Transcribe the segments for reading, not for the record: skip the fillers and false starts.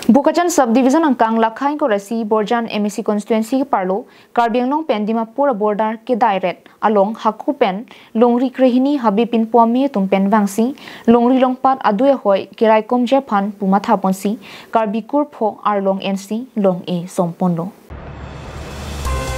Bukajan subdivision ang Kang Lakhain ko resi Borjan MEC constituency ke parlo Karbianglong pen Dimapur border ke direct along Haku pen Longri Krehini Habipin Puami tumpen Wangsi Longri Longpat Adue Hoi Kirai Kom Japan Pumatha Ponsi Karbikur Pho Arlong NC Long E Somponlo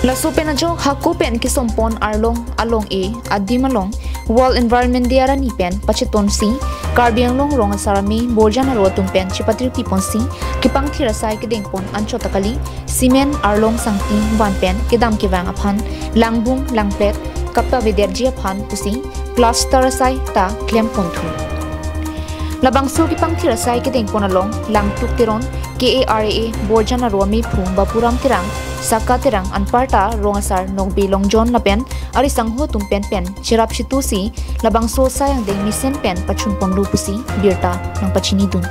Laso penajo Haku pen ke Sompon Arlong Along E Adim along Wall Environment Diara ni pen Pachitonsi Karbianglong rong sarami Borjan aro tumpen Chipatri Piponsi kepangthir sai kedengpon anchotakali Simen Arlong sangti wan pen kedam kewang aphan langbung langplet kapta viderji aphan pusi plaster sai ta klempon thu labangsu kepangthir sai kedengpon along langtuk tiron KARAA Borjan aro mi phum bapuram tirang Saka terang anparta rongasar nogbi longjon lapen ari sangho tumpen pen chirap situsi labang so sayang deng misen pen pachunpon lupusi birta ng pachini dun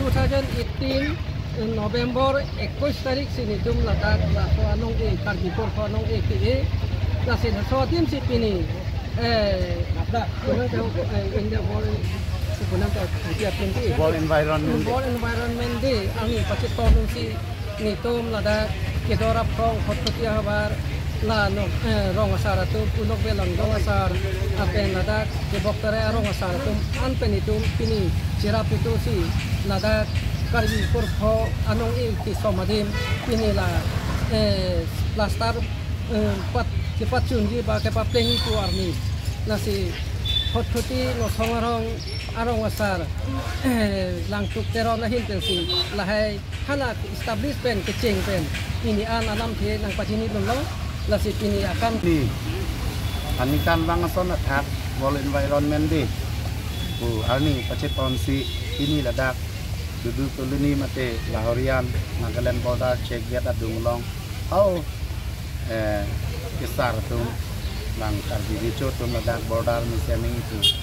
2018 November 21 tarik sinidum latat la so anong e Karbipur so anong e ke la sin so tim si pini nabda kuna ko India Wall Environment Day ani pachiton si nitum lada kedora prong hotutia habar la no rong asara tu punok belon rong asar apen lada keboktare rong asara tu anpenitum pini sirap itu si lada Karbipur pho anong e ki somadim pini la plaster pat kepachun ji ba kepaplengi tu arni nasi hotuti no songarong arong asar langtuk teron na hintensi lahai hana establish pen kecing pen ini an alam the nang pachini dulu lasi pini akan di anikan bangason atak Wall Environment Day ani pachiton si ini ladak duduk tuluni mate Lahorian Nagaland border check get adunglong au kisar tu lang Karbidicho tu ladak border miseming itu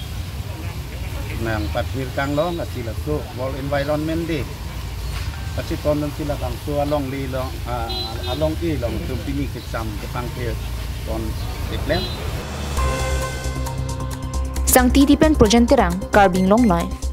nang pathir kang long asila so Wall Environment Day pachiton dan sila kang so along li long along e long tumpini kesom kepangthir on deklen Sangti dipen projen terang Karbinglong live